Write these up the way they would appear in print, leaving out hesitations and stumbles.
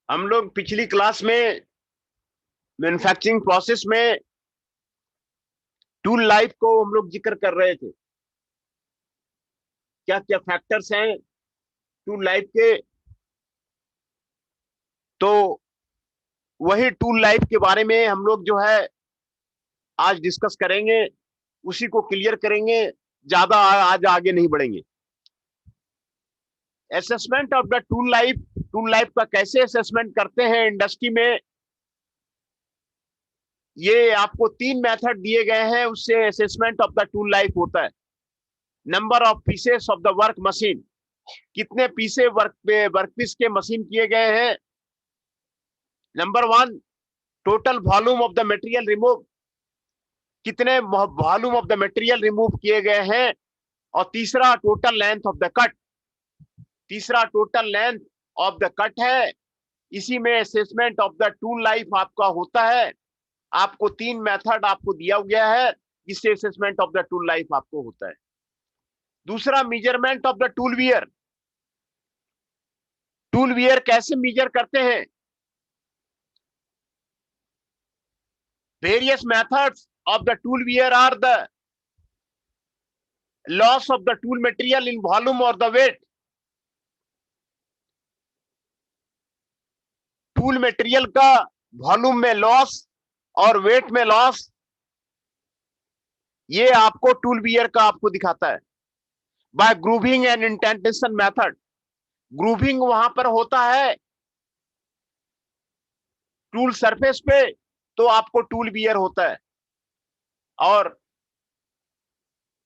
हम लोग पिछली क्लास में मैन्युफैक्चरिंग प्रोसेस में टूल लाइफ को हम लोग जिक्र कर रहे थे। क्या क्या फैक्टर्स हैं टूल लाइफ के, तो वही टूल लाइफ के बारे में हम लोग जो है आज डिस्कस करेंगे, उसी को क्लियर करेंगे। ज्यादा आज आगे नहीं बढ़ेंगे। Assessment of the tool life का कैसे असेसमेंट करते हैं इंडस्ट्री में, ये आपको 3 मेथड दिए गए हैं, उससे assessment of the tool life होता है। Number of pieces of the work machine, कितने पीसे वर्क पीस के मशीन किए गए हैं। Number 1, total volume of the material remove, कितने volume of the material remove किए गए हैं। और तीसरा, total length of the cut, तीसरा total length of the cut है। इसी में assessment of the tool life आपका होता है। आपको 3 मेथड आपको दिया गया है, जिससे assessment of the tool life आपको होता है। दूसरा, measurement of the tool wear, tool wear कैसे मेजर करते हैं। Various methods of the tool wear are the loss of the tool material in volume और द वेट, टूल मटेरियल का volume में लॉस और वेट में लॉस, ये आपको टूल वियर का आपको दिखाता है। By grooving and indentation method, grooving वहां पर होता है टूल सरफेस पे, तो आपको टूल वियर होता है। और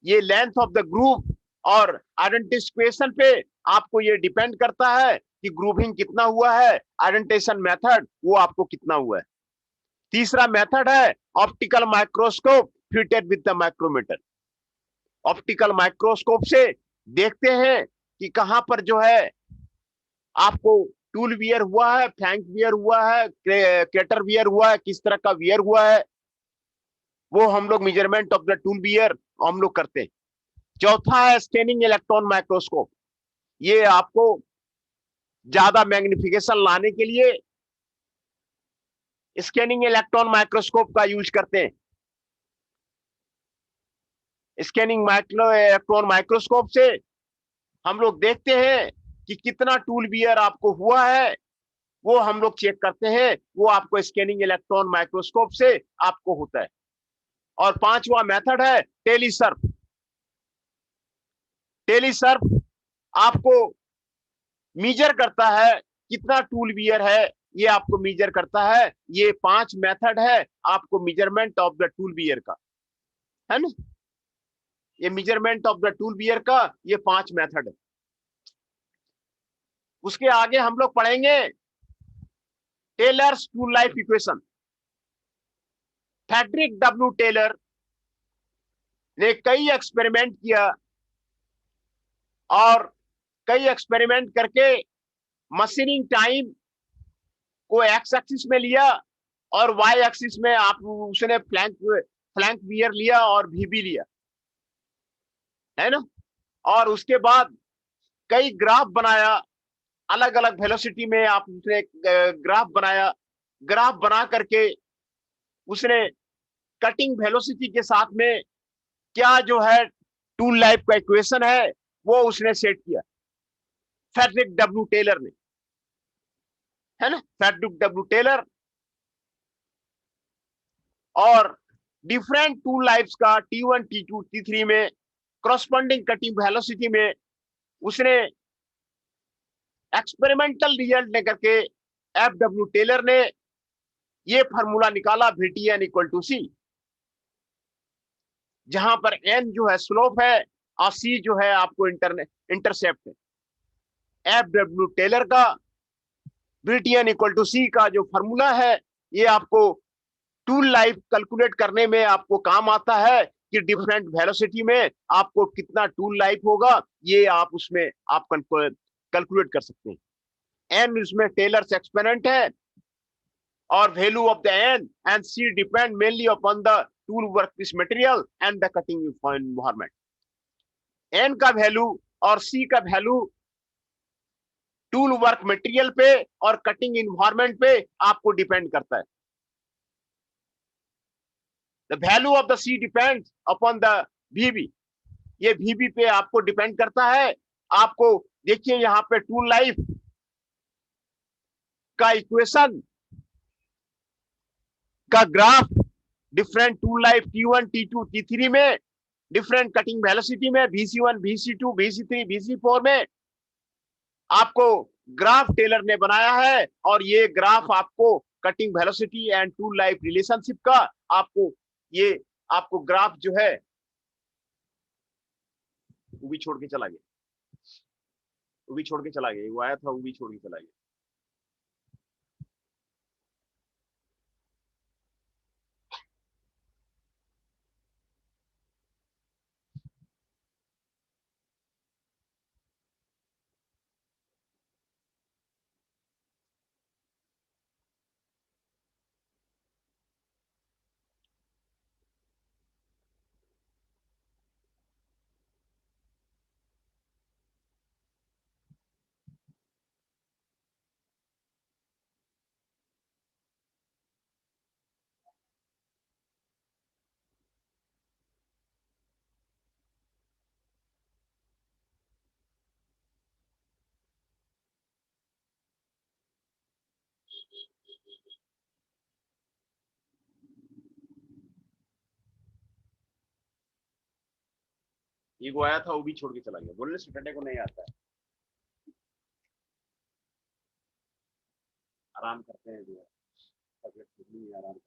ये लेंथ ऑफ द ग्रूव और आइडेंटिफिकेशन पे आपको ये डिपेंड करता है कि ग्रूविंग कितना हुआ है, आइडेंटिफिकेशन मेथड वो आपको कितना हुआ है। तीसरा मेथड है optical microscope fitted with the micrometer. Optical microscope से देखते हैं कि कहां पर जो है आपको टूल वियर हुआ है, फ्लैंक वियर हुआ है, क्रेटर वियर हुआ है, किस तरह का वियर हुआ है, वो हम लोग measurement of the tool wear हम लोग करते हैं। चौथा है स्कैनिंग इलेक्ट्रॉन माइक्रोस्कोप, ये आपको ज्यादा मैग्निफिकेशन लाने के लिए स्कैनिंग इलेक्ट्रॉन माइक्रोस्कोप का यूज करते हैं। स्कैनिंग इलेक्ट्रॉन माइक्रोस्कोप से हम लोग देखते हैं कि कितना टूल वियर आपको हुआ है, वो हम लोग चेक करते हैं, वो आपको स्कैनिंग इलेक्ट्रॉन माइक्रोस्कोप से आपको होता है। और पांचवा मेथड है टेलीसर्फ। टेलीसर्फ आपको मीजर करता है कितना टूल वियर है, ये आपको मीजर करता है। ये 5 मेथड है आपको measurement of the tool wear का, है ना। ये measurement of the tool wear का ये 5 मेथड है। उसके आगे हम लोग पढ़ेंगे Taylor's tool life equation. Frederick W Taylor ने कई एक्सपेरिमेंट किया और कई एक्सपेरिमेंट करके मशीनिंग टाइम को एक्स एक्सिस में लिया और वाई एक्सिस में आप उसने फ्लैंक वियर लिया और वीबी लिया, है ना। और उसके बाद कई ग्राफ बनाया, अलग अलग वेलोसिटी में आप उसने ग्राफ बनाया। ग्राफ बना करके उसने कटिंग वेलोसिटी के साथ में क्या जो है टूल लाइफ का इक्वेशन है वो उसने सेट किया, फ्रेडरिक डब्ल्यू टेलर ने, है ना। फ्रेडरिक डब्ल्यू टेलर और डिफरेंट टूल लाइफ्स का T1, T2, T3 में क्रॉसपॉन्डिंग कटिंग वेलोसिटी में उसने एक्सपेरिमेंटल रिजल्ट लेकर के FW टेलर ने ये फार्मूला निकाला, VTN इक्वल टू सी, जहां पर n जो है स्लोप है और c जो है आपको इंटरसेप्ट है। FW टेलर का VTN इक्वल टू सी का जो फार्मूला है, ये आपको टूल लाइफ कैलकुलेट करने में आपको काम आता है कि डिफरेंट वेलोसिटी में आपको कितना टूल लाइफ होगा, ये आप उसमें आप कैलकुलेट कर सकते हैं। n इसमें टेलर्स एक्सपेरिमेंट है और value of the n and c depend mainly upon the tool workpiece material and the cutting environment. n का वैल्यू और c का वैल्यू टूल वर्क मटेरियल पे और कटिंग इन्वायरमेंट पे आपको डिपेंड करता है। The value of the C depends upon the VB, ये वीबी पे आपको डिपेंड करता है। आपको देखिए यहाँ पे टूल लाइफ का इक्वेशन का graph different tool life T1 T2 T3 में, डिफरेंट कटिंग वेलोसिटी में, VC1 VC2 VC3 VC4 में आपको ग्राफ टेलर ने बनाया है। और ये ग्राफ आपको cutting velocity and tool life relationship का आपको ये आपको ग्राफ जो है वो भी छोड़ के चला गया, वो भी छोड़ के चला गया, वो आया था वो भी छोड़ के चला गया। ये वो आया था वो भी छोड़ के चला गया, बोलने सैटरडे को नहीं आता है। आराम करते हैं जो है, तबीयत ठीक नहीं है, आराम।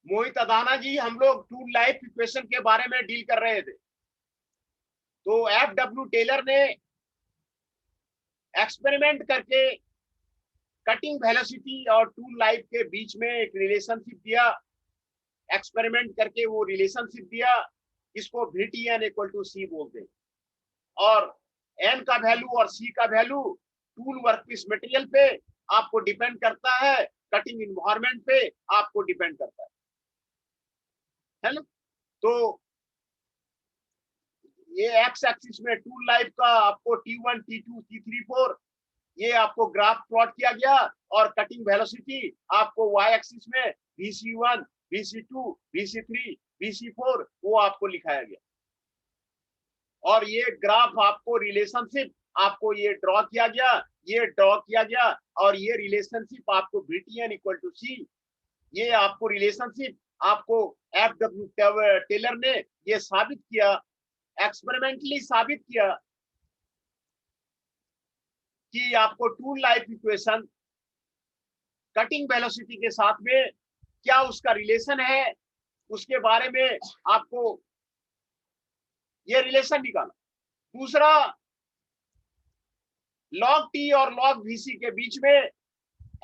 मोहित अदाना जी, हम लोग टूल लाइफ इक्वेशन के बारे में डील कर रहे थे। तो FW टेलर ने एक्सपेरिमेंट करके कटिंग वेलोसिटी और टूल लाइफ के बीच में एक रिलेशनशिप दिया, एक्सपेरिमेंट करके वो रिलेशनशिप दिया, इसको VTN इक्वल टू C बोलते हैं। और N का वैल्यू और C का वैल्यू टूल वर्कपीस मटेरियल पे आपको डिपेंड करता है, कटिंग इन्वायरमेंट पे आपको डिपेंड करता है ना। तो ये एक्स एक्सिस में टूल लाइफ का आपको T1 T2 T3 4 ये आपको ग्राफ प्लॉट किया गया, और कटिंग वेलोसिटी आपको वाई एक्सिस में VC1 VC2 VC3 VC4 वो आपको लिखाया गया। और ये ग्राफ आपको रिलेशनशिप आपको ये ड्रॉ किया गया, ये ड्रॉ किया गया, और ये रिलेशनशिप आपको VTN इक्वल टू C, ये आपको रिलेशनशिप आपको FW टेलर ने ये साबित किया, एक्सपेरिमेंटली साबित किया कि आपको tool life equation cutting velocity के साथ में क्या उसका रिलेशन है, उसके बारे में आपको ये रिलेशन निकाला। दूसरा, log T और log VC के बीच में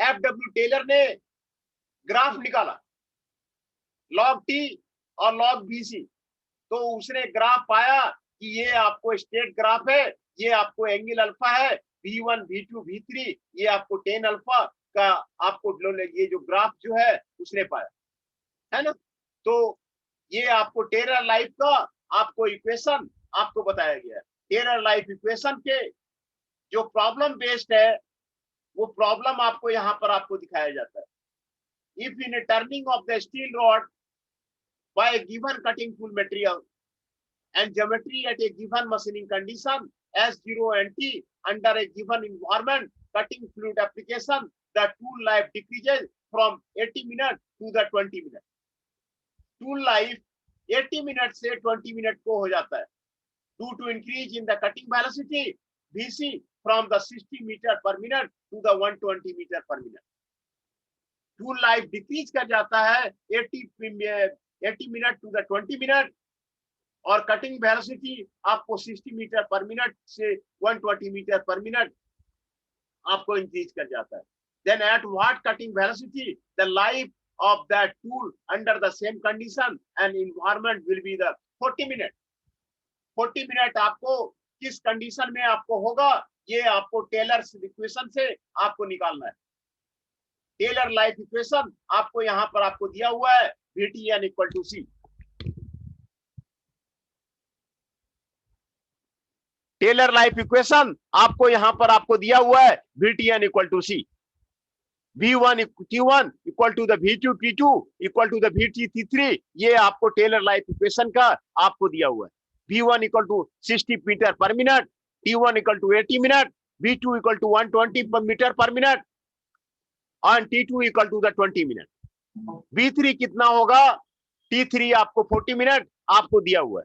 FW टेलर ने ग्राफ निकाला, log T और log VC। तो उसने ग्राफ पाया कि ये आपको स्टेट ग्राफ है, ये आपको एंगल अल्फा है, V1 V2 V3, ये आपको टेन अल्फा का आपको ये जो ग्राफ जो है उसने पाया है ना। तो ये आपको टेलर लाइफ का आपको इक्वेशन आपको बताया गया है। टेलर लाइफ इक्वेशन के जो प्रॉब्लम बेस्ड है वो प्रॉब्लम आपको यहाँ पर आपको दिखाया जाता है। If in turning of the steel rod bye given cutting tool material and geometry at a given machining condition S0 and T under a given environment cutting fluid application, the tool life decreases from 80 minutes to the 20 minutes. Tool life 80 minutes से 20 minutes को हो जाता है due to increase in the cutting velocity VC from the 60 meter per minute to the 120 meter per minute. Tool life decrease कर जाता है 80 minute to the 20 minute और cutting velocity आपको 60 मीटर पर मिनट से 120 मीटर पर मिनट आपको increase कर जाता है। Then at what cutting velocity the life of that tool under the same condition and environment will be the 40 minute. 40 minute आपको किस condition में आपको होगा, ये आपको टेलर्स इक्वेशन से आपको निकालना है। टेलर लाइफ इक्वेशन आपको यहाँ पर आपको दिया हुआ है VTN equal to C। Taylor life equation आपको यहां पर आपको दिया हुआ है VTN equal to C। V1 T1 equal to the V2 T2 equal to the VT T3, ये आपको टेलर लाइफ इक्वेशन का आपको दिया हुआ है। V1 equal to 60 metre per minute, T1 equal to 80 minute, V2 equal to 120 metre per minute और T2 equal to the 20 minute. V3 कितना होगा, T3 आपको 40 मिनट आपको दिया हुआ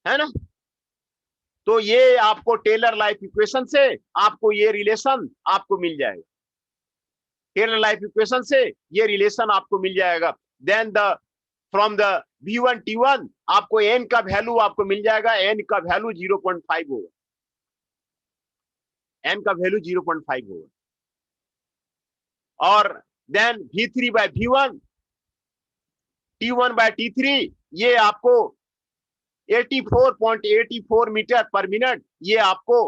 है ना। तो ये आपको टेलर लाइफ इक्वेशन से आपको ये रिलेशन आपको मिल जाएगा। टेलर लाइफ इक्वेशन से ये रिलेशन आपको मिल जाएगा। Then the from the V1 T1 आपको n का वैल्यू आपको मिल जाएगा। n का वैल्यू 0.5 होगा, n का वैल्यू 0.5 होगा। और then V3 bye V1 T1 bye T3 ये आपको 84.84 मीटर पर मिनट ये आपको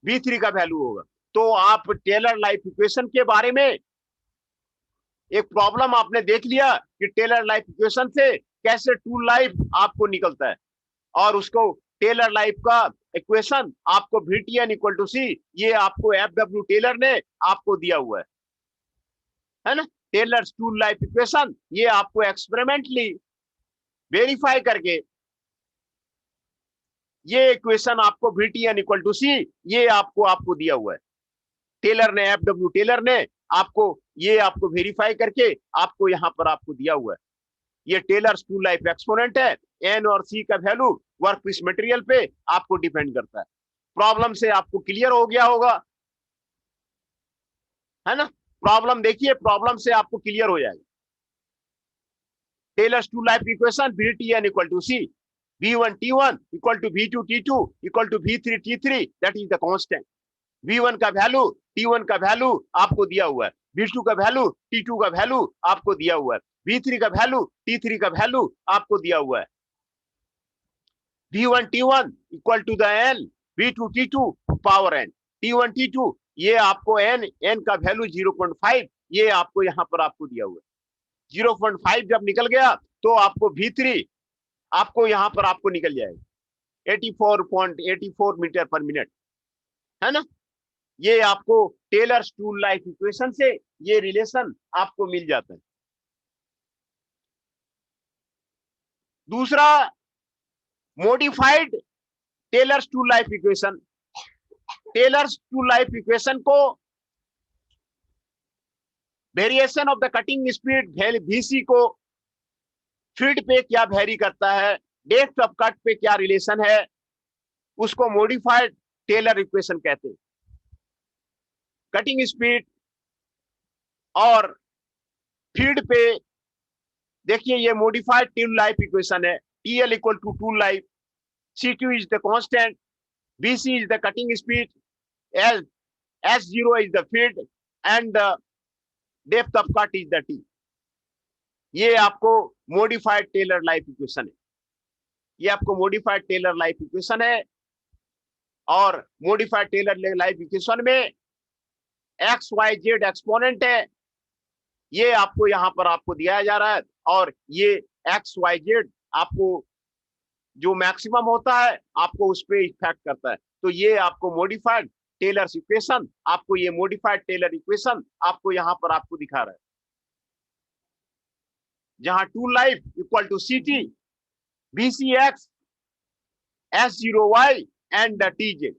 V3 का वैल्यू होगा। तो आप टेलर लाइफ इक्वेशन के बारे में एक प्रॉब्लम आपने देख लिया कि टेलर लाइफ इक्वेशन से कैसे टूल लाइफ आपको निकलता है, और उसको टेलर लाइफ का इक्वेशन आपको VTN इक्वल टू C ये आपको FW टेलर ने आपको दिया हुआ है ना। टेलर टूल लाइफ इक्वेशन ये आपको एक्सपेरिमेंटली वेरीफाई करके ये इक्वेशन आपको VTN इक्वल टू C ये आपको दिया हुआ है। टेलर ने FW टेलर ने आपको ये आपको वेरीफाई करके आपको यहाँ पर आपको दिया हुआ है। ये टेलर टूल लाइफ एक्सपोनेंट है। N और C का वैल्यू वर्कपीस मटेरियल पे आपको डिपेंड करता है। प्रॉब्लम से आपको क्लियर हो गया होगा है ना। प्रॉब्लम देखिए, प्रॉब्लम से आपको क्लियर हो जाएगा। Taylor tool life equation VTN equal to C, V1 T1 equal to V2 T2 equal to V3 T3 that is the constant. V1 का वैल्यू T1 का वैल्यू आपको दिया हुआ है, V2 का वैल्यू T2 का वैल्यू आपको दिया हुआ है, V3 का वैल्यू T3 का वैल्यू आपको दिया हुआ है। V1 T1 equal to the N V2 T2 power N, T1 T2 ये आपको N का वैल्यू 0.5 ये आपको यहाँ पर आपको दिया हुआ है। 0.5 जब निकल गया तो आपको V3 आपको यहाँ पर आपको निकल जाएगा 84.84 मीटर पर मिनट है ना। ये आपको टेलर टूल लाइफ इक्वेशन से ये रिलेशन आपको मिल जाता है। दूसरा modified Taylor tool life equation. Taylor tool life equation को variation of the cutting speed VC को फीड पे क्या वेरी करता है, डेप्थ ऑफ कट पे क्या रिलेशन है, उसको मॉडिफाइड टेलर इक्वेशन कहते हैं। कटिंग स्पीड और फीड पे देखिए ये मॉडिफाइड टूल लाइफ इक्वेशन है। TL equal to tool life, C2 is the constant, BC is the cutting speed, S0 is the feed and the depth of cut is the T। ये आपको modified Taylor life equation है। ये आपको modified Taylor life equation है। और modified Taylor life equation में XYZ exponent है, ये आपको यहाँ पर आपको दिया जा रहा है। और ये XYZ आपको जो मैक्सिमम होता है आपको उस पर इफेक्ट करता है। तो ये आपको मॉडिफाइड टेलर्स इक्वेशन, आपको ये मॉडिफाइड टेलर इक्वेशन आपको यहां पर आपको दिखा रहा है, जहां tool life equal to CT VCX S0Y and TJ,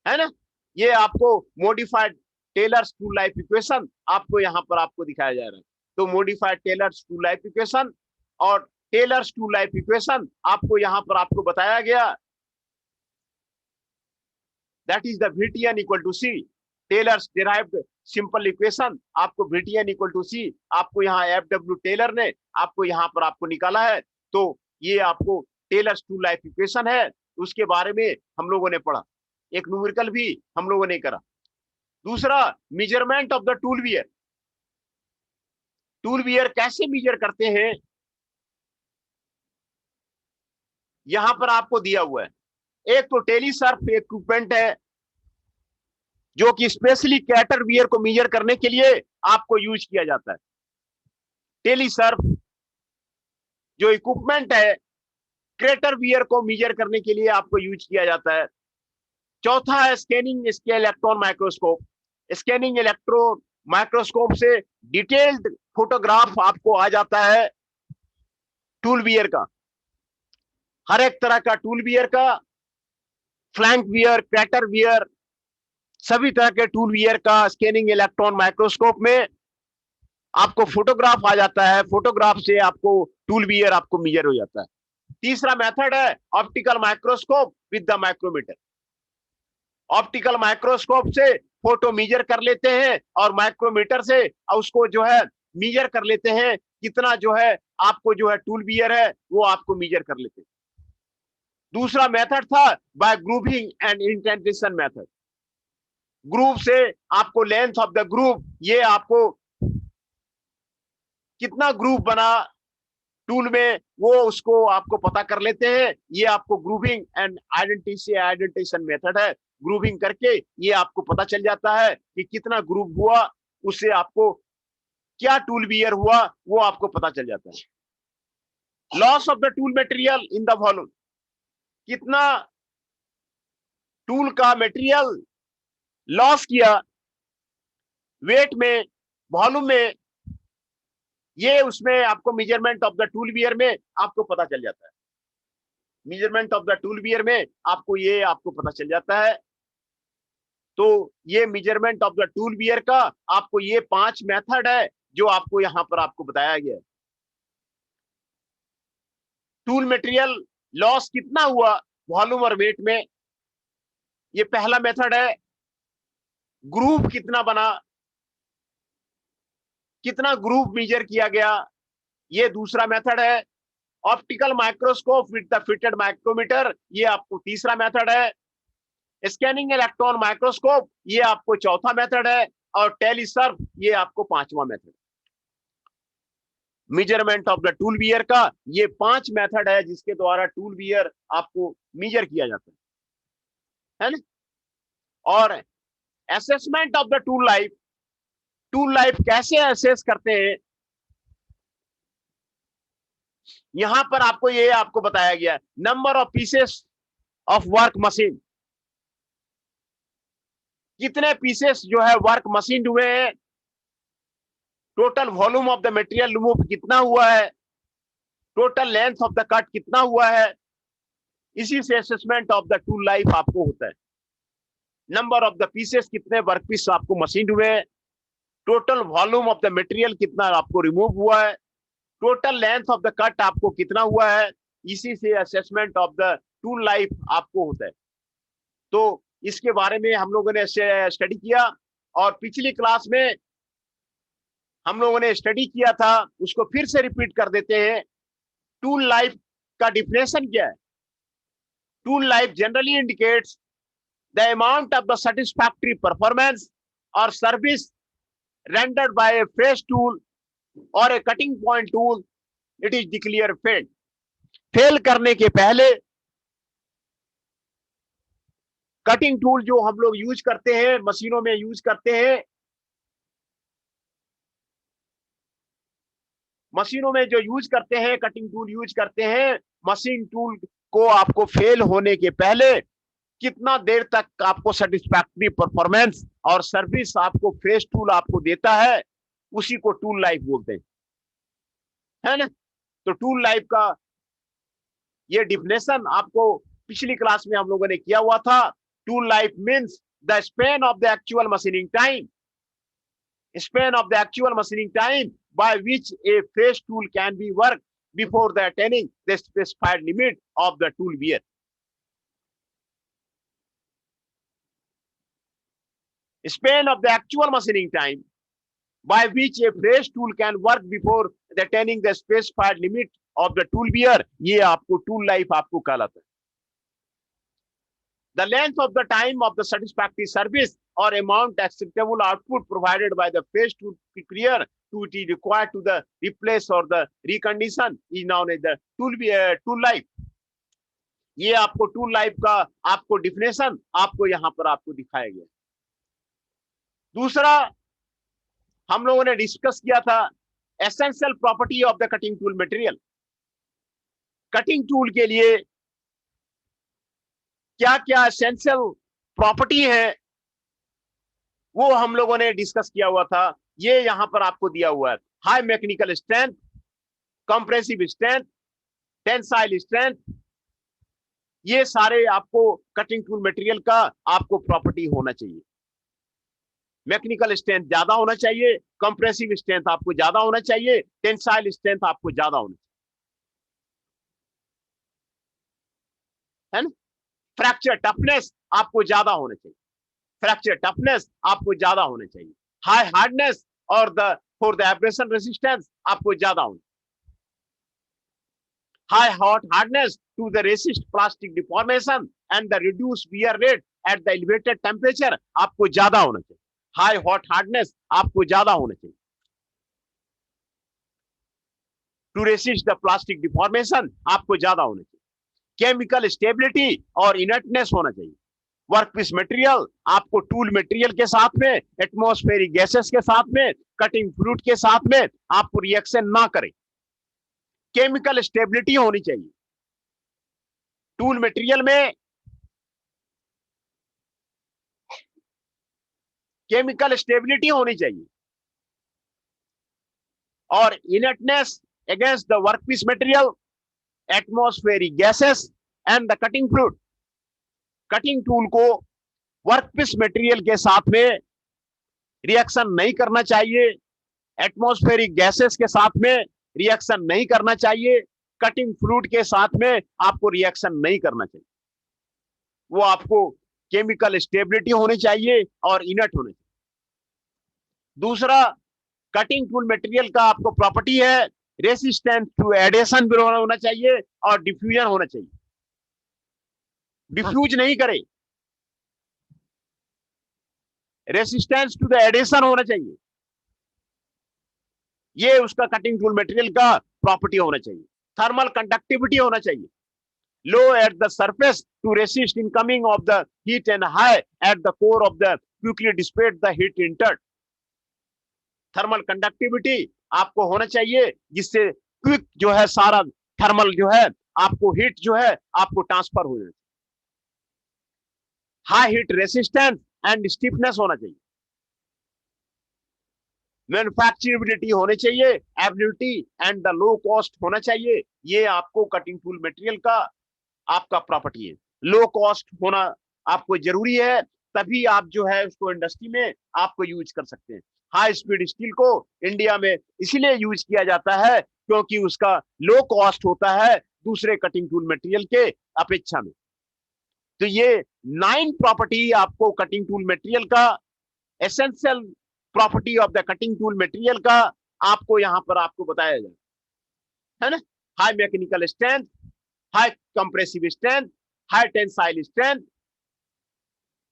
है ना। ये आपको modified Taylor's tool life equation आपको यहां पर आपको दिखाया जा रहा है। तो modified Taylor's tool life equation और टेलर्स टूल लाइफ इक्वेशन आपको यहां पर आपको बताया गया, that is the VTN equal to C Taylor's derived simple equation. आपको VTN इक्वल टू C आपको यहाँ FW टेलर ने आपको यहाँ पर आपको निकाला है। तो ये आपको टेलर्स टूल लाइफ इक्वेशन है, उसके बारे में हम लोगों ने पढ़ा, एक न्यूमेरिकल भी हम लोगों ने करा। दूसरा, measurement of the tool wear. Tool wear कैसे मेजर करते हैं, यहां पर आपको दिया हुआ है। एक तो टेलीसर्फ इक्विपमेंट है, जो कि स्पेशली कैटर वियर को मेजर करने के लिए आपको यूज किया जाता है। टेलीसर्फ जो इक्विपमेंट है, क्रेटर वियर को मेजर करने के लिए आपको यूज किया जाता है। चौथा है scanning scale electron microscope. Scanning electron microscope से डिटेल्ड फोटोग्राफ आपको आ जाता है टूल वियर का, हर एक तरह का टूल वियर का, फ्लैंक वियर, क्रेटर वियर, सभी तरह के टूल वियर का स्कैनिंग इलेक्ट्रॉन माइक्रोस्कोप में आपको फोटोग्राफ आ जाता है। फोटोग्राफ से आपको टूल वियर आपको मेजर हो जाता है। तीसरा मेथड है optical microscope with the micrometer. Optical microscope से फोटो मेजर कर लेते हैं और माइक्रोमीटर से उसको जो है मेजर कर लेते हैं, कितना जो है आपको जो है टूल वियर है वो आपको मेजर कर लेते हैं। दूसरा मेथड था bye grouping and indentation method. Group से आपको लेंथ ऑफ द ग्रुप, ये आपको कितना ग्रुप बना टूल में वो उसको आपको पता कर लेते हैं। ये आपको ग्रुपिंग एंड आइडेंटिफिकेशन मेथड है। ग्रुपिंग करके ये आपको पता चल जाता है कि कितना ग्रुप हुआ, उससे आपको क्या टूल वियर हुआ वो आपको पता चल जाता है। Loss of the tool material in the volume, कितना टूल का मटेरियल लॉस किया वेट में, वॉल्यूम में, ये उसमें आपको measurement of the tool wear में आपको पता चल जाता है। Measurement of the tool wear में आपको ये आपको पता चल जाता है। तो ये measurement of the tool wear का आपको ये 5 मेथड है जो आपको यहां पर आपको बताया गया है। टूल मटेरियल लॉस कितना हुआ वॉल्यूम और वेट में, ये पहला मेथड है। ग्रुप कितना बना, कितना ग्रुप मेजर किया गया, ये दूसरा मेथड है। Optical microscope with the fitted micrometer, ये आपको तीसरा मेथड है। स्कैनिंग इलेक्ट्रॉन माइक्रोस्कोप, ये आपको चौथा मेथड है। और टेलीसर्फ, ये आपको 5वां method. Measurement of the tool wear का ये 5 मेथड है जिसके द्वारा टूल वियर आपको मेजर किया जाता है ना। और assessment of the tool life, tool life कैसे असेस करते हैं, यहां पर आपको ये आपको बताया गया। Number of pieces of work machine, कितने पीसेस जो है वर्क मशीन हुए हैं, total volume of the material remove कितना हुआ है, total length of the cut कितना हुआ है, इसी से assessment of the tool life आपको होता है। नंबर ऑफ द पीसेस, कितने वर्क पीस आपको मशीन हुए हैं, total volume of the material कितना आपको रिमूव हुआ है, total length of the cut आपको कितना हुआ है, इसी से assessment of the tool life आपको होता है। तो इसके बारे में हम लोगों ने स्टडी किया और पिछली क्लास में हम लोगों ने स्टडी किया था, उसको फिर से रिपीट कर देते हैं। टूल लाइफ का डिफिनेशन क्या है? Tool life generally indicates the amount of the satisfactory performance और service rendered by a fresh tool or a cutting point tool, it is declared failed. Fail करने के पहले कटिंग टूल जो हम लोग यूज करते हैं, मशीनों में यूज करते हैं, मशीनों में जो यूज करते हैं, कटिंग टूल यूज करते हैं, मशीन टूल को आपको फेल होने के पहले कितना देर तक आपको सेटिस्फैक्टरी परफॉर्मेंस और सर्विस आपको फ्रेश टूल आपको देता है, उसी को टूल लाइफ बोलते हैं, है ना। तो टूल लाइफ का ये डिफिनेशन आपको पिछली क्लास में हम लोगों ने किया हुआ था। Tool life means the span of the actual machining time, span of the actual machining time by which a fresh tool can be worked before the attaining the specified limit of the tool wear. Span of the actual machining time by which a fresh tool can work before the attaining the specified limit of the tool wear, ये आपको tool life आपको कहलाता है। The length of the time of the satisfactory service or amount acceptable output provided by the fresh tool clear to it is required to the replace or the recondition is known as the tool life. ये आपको tool life का आपको definition आपको यहां पर आपको दिखाया गया। दूसरा हम लोगों ने डिस्कस किया था essential property of the cutting tool material. Cutting tool के लिए क्या क्या एसेंशियल प्रॉपर्टी है वो हम लोगों ने डिस्कस किया हुआ था। ये यहां पर आपको दिया हुआ है। High mechanical strength, compressive strength, tensile strength, ये सारे आपको कटिंग टूल मटेरियल का आपको प्रॉपर्टी होना चाहिए। मैकेनिकल स्ट्रेंथ ज्यादा होना चाहिए, कंप्रेसिव स्ट्रेंथ आपको ज्यादा होना चाहिए, टेंसाइल स्ट्रेंथ आपको ज्यादा होना चाहिए, है ना। फ्रैक्चर टफनेस आपको ज्यादा होना चाहिए, फ्रैक्चर टफनेस आपको ज्यादा होना चाहिए। हाई हार्डनेस और the for the abrasion resistance आपको ज्यादा होना चाहिए। High hot hardness to the resist plastic deformation and the reduce wear rate at the elevated temperature आपको ज्यादा होना चाहिए। हाई हॉट हार्डनेस आपको ज्यादा होना चाहिए। To resist the plastic deformation आपको ज्यादा होना चाहिए। केमिकल स्टेबिलिटी और इनर्टनेस होना चाहिए। वर्कपीस मटेरियल आपको टूल मटेरियल के साथ में, एटमॉस्फेरिक गैसेस के साथ में, कटिंग फ्लूइड के साथ में आपको रिएक्शन ना करे। केमिकल स्टेबिलिटी होनी चाहिए टूल मटेरियल में। केमिकल स्टेबिलिटी होनी चाहिए और inertness against the workpiece material, atmospheric gases and the cutting fluid. Cutting tool को वर्कपीस मटेरियल के साथ में रिएक्शन नहीं करना चाहिए, एटमॉस्फेरिक गैसेस के साथ में रिएक्शन नहीं करना चाहिए, कटिंग फ्लूइड के साथ में आपको रिएक्शन नहीं करना चाहिए। वो आपको केमिकल स्टेबिलिटी होनी चाहिए और इनर्ट होना चाहिए। दूसरा कटिंग टूल मटेरियल का आपको प्रॉपर्टी है रेसिस्टेंट टू एडेशन भी होना चाहिए और डिफ्यूजन होना चाहिए। डिफ्यूज नहीं करे, रेसिस्टेंस टू द एडेशन होना चाहिए। ये उसका कटिंग टूल मटेरियल का प्रॉपर्टी होना चाहिए। थर्मल कंडक्टिविटी होना चाहिए, low at the surface to resist incoming of the heat and high at the core of the quickly dissipate the heat entered. Thermal conductivity आपको होना चाहिए जिससे क्विक जो है सारा थर्मल जो है आपको हीट जो है आपको ट्रांसफर हो जाए। High heat resistance and stiffness होना चाहिए। मैन्युफैक्चरेबिलिटी होनी चाहिए, ability and the low cost होना चाहिए। ये आपको कटिंग टूल मटेरियल का आपका प्रॉपर्टी है। लो कॉस्ट होना आपको जरूरी है, तभी आप जो है उसको इंडस्ट्री में आपको यूज कर सकते हैं। हाई स्पीड स्टील को इंडिया में इसलिए यूज किया जाता है क्योंकि उसका लो कॉस्ट होता है दूसरे कटिंग टूल मटेरियल के अपेक्षा में। तो ये 9 प्रॉपर्टी आपको कटिंग टूल मटेरियल का, essential property of the cutting tool material का आपको यहां पर आपको बताया जाए, है ना। High mechanical strength, high compressive strength, high tensile strength,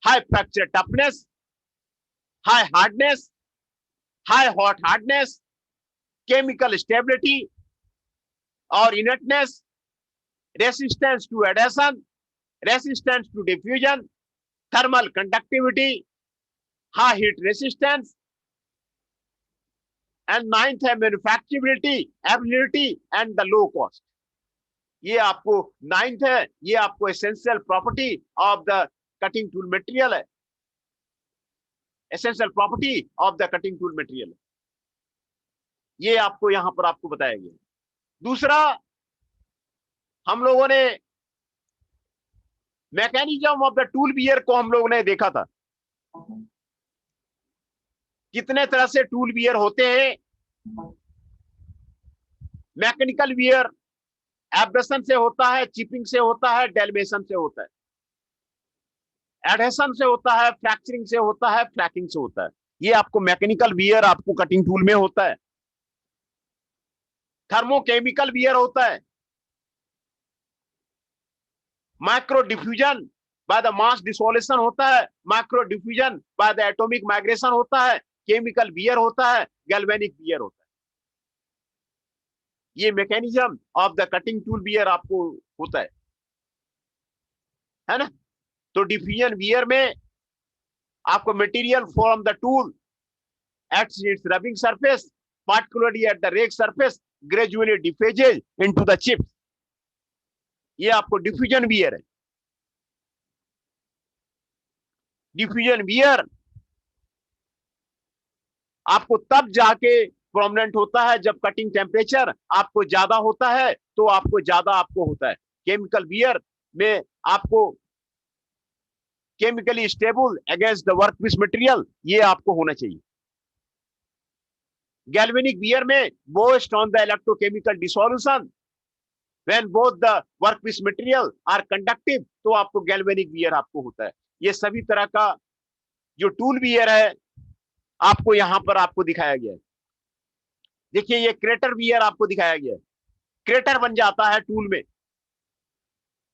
high fracture toughness, high hardness, high hot hardness, chemical stability और inertness, resistance to adhesion, resistance to diffusion, thermal conductivity, high heat resistance and 9th है manufacturability, ability and the low cost. ये आपको 9th है, ये आपको essential property of the cutting tool material है, essential property of the cutting tool material, ये आपको यहां पर आपको बताया गया। दूसरा, हम लोगों ने mechanism of the tool wear को हम लोगों ने देखा था, कितने तरह से टूल बियर होते हैं। मैकेनिकल बियर एब्रेशन से होता है, चिपिंग से होता है, डेलमेशन से होता है, एडहेशन से होता है, फ्रैक्चरिंग से होता है, फ्लैकिंग से होता है। ये आपको मैकेनिकल बियर आपको कटिंग टूल में होता है। थर्मोकेमिकल बियर होता है, micro diffusion by the mass dissolution होता है, micro diffusion by the atomic migration होता है, केमिकल बियर होता है, गैल्वेनिक बियर होता है। ये mechanism of the cutting tool wear आपको होता है ना। तो डिफ्यूजन बियर में आपको material from the tool at its rubbing surface, particularly at the rake surface, gradually diffuses into the chips. ये आपको डिफ्यूजन बियर है। डिफ्यूजन बियर आपको तब जाके प्रोमिनेंट होता है जब कटिंग टेम्परेचर आपको ज्यादा होता है, तो आपको ज्यादा आपको होता है। केमिकल बियर में आपको chemically stable against the workpiece material, ये आपको होना चाहिए। गैल्वेनिक बियर में boast on the electrochemical dissolution when both the workpiece material are conductive, तो आपको गैल्वेनिक बियर आपको होता है। ये सभी तरह का जो टूल बियर है आपको यहां पर आपको दिखाया गया है। देखिए ये क्रेटर बियर आपको दिखाया गया है, क्रेटर बन जाता है टूल में,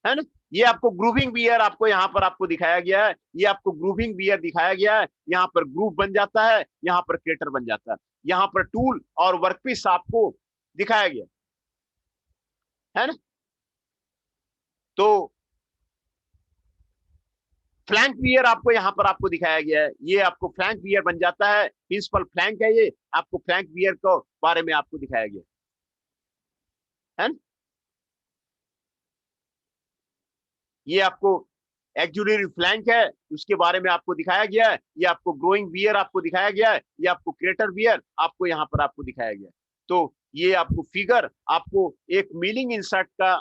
है ना। ये आपको ग्रूविंग बियर आपको यहां पर आपको दिखाया गया है, ये आपको ग्रूविंग बियर दिखाया गया है। यहां पर ग्रूव बन जाता है, यहां पर क्रेटर बन जाता है। यहां पर टूल और वर्कपीस आपको दिखाया गया है ना। तो फ्लैंक बियर आपको यहां पर आपको दिखाया गया है, ये आपको फ्लैंक बियर बन जाता है। प्रिंसिपल फ्लैंक है, ये आपको फ्लैंक बियर को बारे में आपको दिखाया गया है ना? ये आपको एक्जुलरी फ्लैंक है, उसके बारे में आपको दिखाया गया है। ये आपको ग्रोइंग बियर आपको दिखाया गया है, ये आपको क्रेटर बियर आपको यहाँ पर आपको दिखाया गया है। तो ये आपको फिगर आपको एक मिलिंग इंसर्ट का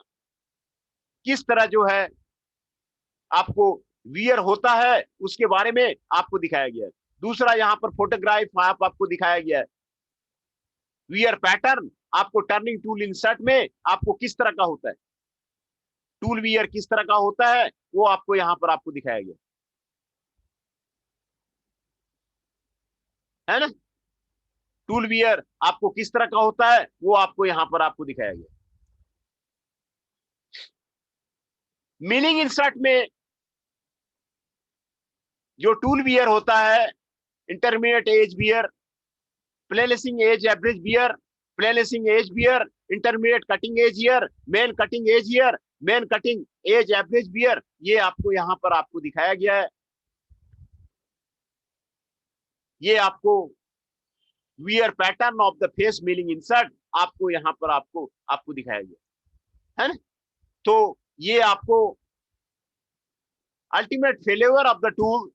किस तरह जो है आपको वियर होता है उसके बारे में आपको दिखाया गया है। दूसरा यहाँ पर फोटोग्राफ आपको दिखाया गया है। वियर पैटर्न आपको टर्निंग टूल इंसर्ट में आपको किस तरह का होता है, टूल वियर किस तरह का होता है, वो आपको यहाँ पर आपको दिखाया गया है ना। टूल वियर आपको किस तरह का होता है वो आपको यहाँ पर आपको दिखाया गया। मिलिंग इंसर्ट में जो टूल वियर होता है, इंटरमीडिएट एज बियर, प्लेलेसिंग एज एवरेज बियर, प्लेलेसिंग edge wear, intermediate cutting edge wear, main cutting edge wear, main cutting edge average wear, ये आपको यहाँ पर आपको दिखाया गया है। ये आपको wear pattern of the face milling insert आपको यहाँ पर आपको आपको दिखाया गया है ना। तो ये आपको ultimate failure of the tool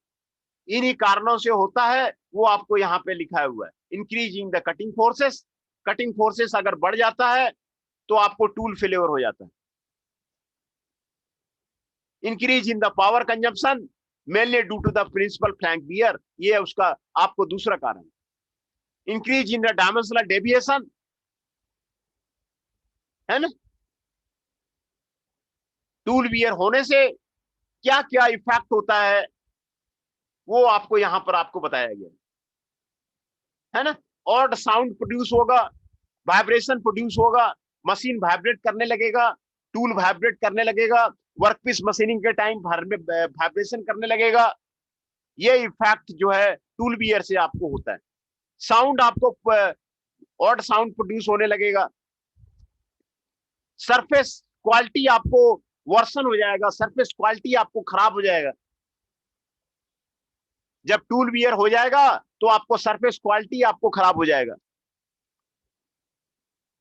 इन्हीं कारणों से होता है, वो आपको यहाँ पे लिखा हुआ है। Increasing the cutting forces, cutting forces अगर बढ़ जाता है तो आपको टूल फेल्योर हो जाता है। Increase in the power consumption mainly due to the principal flank wear, ये उसका आपको दूसरा कारण। Increase in the dimensional deviation, है ना। टूल बियर होने से क्या क्या इफेक्ट होता है वो आपको यहां पर आपको बताया गया है ना। ऑड साउंड प्रोड्यूस होगा, वाइब्रेशन प्रोड्यूस होगा, मशीन वाइब्रेट करने लगेगा, टूल वाइब्रेट करने लगेगा, वर्कपीस मशीनिंग के टाइम वाइब्रेशन करने लगेगा। ये इफेक्ट जो है टूल बियर से आपको होता है। साउंड आपको ऑड साउंड प्रोड्यूस होने लगेगा, सरफेस क्वालिटी आपको वर्सन हो जाएगा, सरफेस क्वालिटी आपको खराब हो जाएगा। जब टूल वियर हो जाएगा तो आपको सरफेस क्वालिटी आपको खराब हो जाएगा,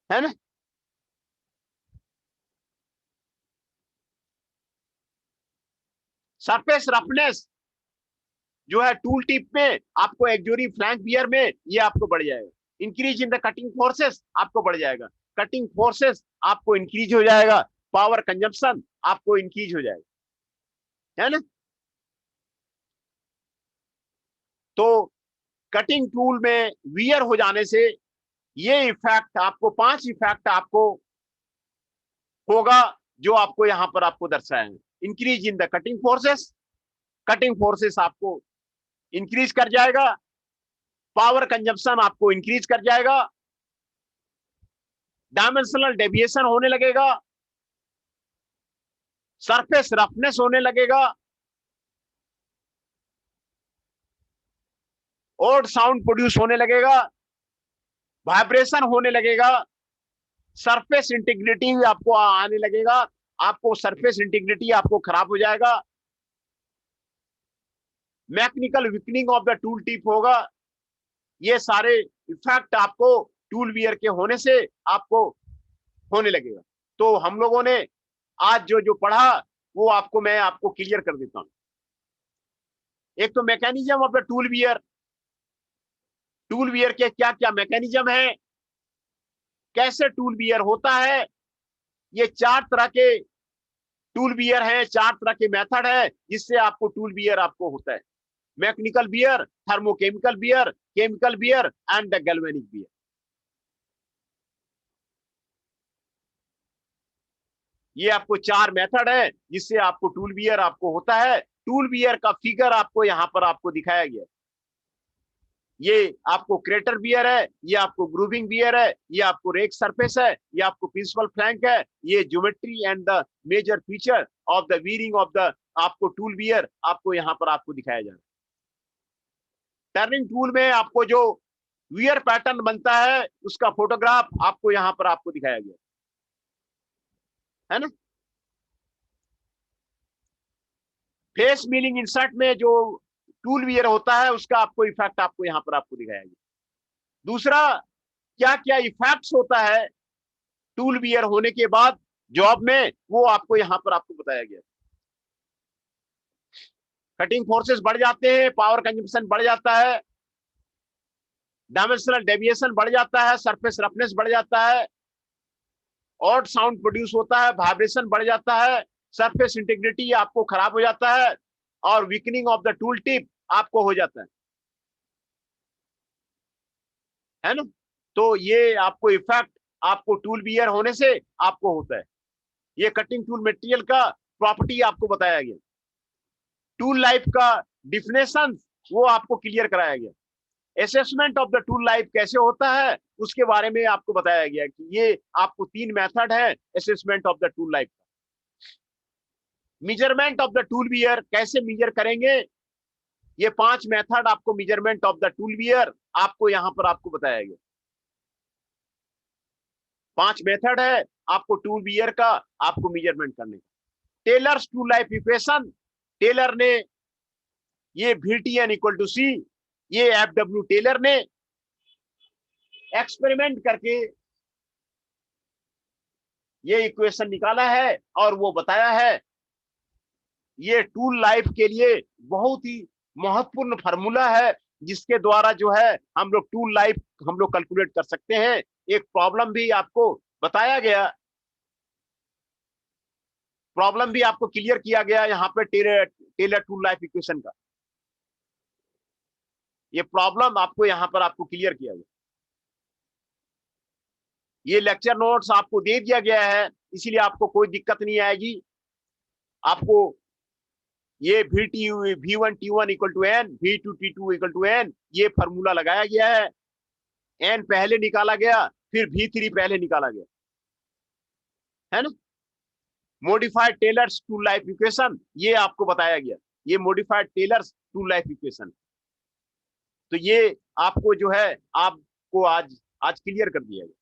है ना। सरफेस रफनेस जो है टूल टिप में आपको एक्जोरी फ्लैंक वियर में ये आपको बढ़ जाएगा। Increase in the cutting forces आपको बढ़ जाएगा, कटिंग फोर्सेस आपको इंक्रीज हो जाएगा, पावर कंजम्पशन आपको इंक्रीज हो जाएगा, है ना। तो कटिंग टूल में वियर हो जाने से ये इफेक्ट आपको 5 इफेक्ट आपको होगा जो आपको यहां पर आपको दर्शाए हैं। Increase in the cutting forces आपको इंक्रीज कर जाएगा, पावर कंजम्पशन आपको इंक्रीज कर जाएगा, डायमेंशनल डेविएशन होने लगेगा, सरफेस रफनेस होने लगेगा, और साउंड प्रोड्यूस होने लगेगा, वाइब्रेशन होने लगेगा, सरफेस इंटीग्रिटी आपको आने लगेगा, आपको सरफेस इंटीग्रिटी आपको खराब हो जाएगा, mechanical weakening of the tool tip होगा। ये सारे इफेक्ट आपको टूल वियर के होने से आपको होने लगेगा। तो हम लोगों ने आज जो जो पढ़ा वो आपको मैं आपको क्लियर कर देता हूं। एक तो mechanism of the tool wear के क्या क्या मैकेनिज्म है, कैसे टूल वियर होता है, ये 4 तरह के टूल वियर है, 4 तरह के मेथड है जिससे आपको टूल वियर आपको होता है। Mechanical wear, thermochemical wear, chemical wear and the galvanic wear. ये आपको 4 मेथड है जिससे आपको टूल वियर आपको होता है। टूल वियर का फिगर आपको यहां पर आपको दिखाया गया है। ये आपको क्रेटर वियर है, ये आपको ग्रूविंग वियर है, ये आपको रेक सरफेस है, ये आपको प्रिंसिपल फ्लैंक है। ये geometry and the major feature of the wearing of the आपको टूल वियर आपको यहां पर आपको दिखाया जा रहा है। टर्निंग टूल में आपको जो वियर पैटर्न बनता है उसका फोटोग्राफ आपको यहां पर आपको दिखाया गया है ना। फेस मिलिंग इंसर्ट में जो टूल वियर होता है उसका आपको इफेक्ट आपको यहां पर आपको दिखाया गया। दूसरा, क्या क्या इफेक्ट्स होता है टूल वियर होने के बाद जॉब में, वो आपको यहां पर आपको बताया गया। कटिंग फोर्सेस बढ़ जाते हैं, पावर कंजम्पशन बढ़ जाता है, डायमेंशनल डेविएशन बढ़ जाता है, सरफेस रफनेस बढ़ जाता है, ऑड साउंड प्रोड्यूस होता है, वाइब्रेशन बढ़ जाता है, सरफेस इंटीग्रिटी आपको खराब हो जाता है, और weakening of the tool tip आपको हो जाता है ना। तो ये आपको इफेक्ट आपको टूल वियर होने से आपको होता है। ये कटिंग टूल मटेरियल का प्रॉपर्टी आपको बताया गया। टूल लाइफ का डिफिनेशन वो आपको क्लियर कराया गया। Assessment of the tool life कैसे होता है उसके बारे में आपको बताया गया कि ये आपको 3 मेथड है assessment of the tool life. Measurement of the tool wear कैसे मेजर करेंगे, ये 5 मेथड आपको measurement of the tool wear आपको यहां पर आपको बताया गया। 5 मेथड है आपको टूल वियर का आपको मेजरमेंट करने का। Taylor's tool life equation, Taylor ने ये VTN इक्वल टू सी, ये FW टेलर ने एक्सपेरिमेंट करके ये इक्वेशन निकाला है और वो बताया है। ये टूल लाइफ के लिए बहुत ही महत्वपूर्ण फार्मूला है जिसके द्वारा जो है हम लोग टूल लाइफ हम लोग कैलकुलेट कर सकते हैं। एक प्रॉब्लम भी आपको बताया गया, प्रॉब्लम भी आपको क्लियर किया गया यहाँ पे टेलर टूल लाइफ इक्वेशन का। ये प्रॉब्लम आपको यहाँ पर आपको क्लियर किया गया। ये लेक्चर नोट्स आपको दे दिया गया है, इसीलिए आपको कोई दिक्कत नहीं आएगी। आपको ये V1 T1 equal to N, V2 T2 equal to N, ये फार्मूला लगाया गया है। N पहले निकाला गया, फिर V3 पहले निकाला गया, है ना। Modified Taylor's tool life equation ये आपको बताया गया। ये modified Taylor's tool life equation, तो ये आपको जो है आपको आज क्लियर कर दिया गया।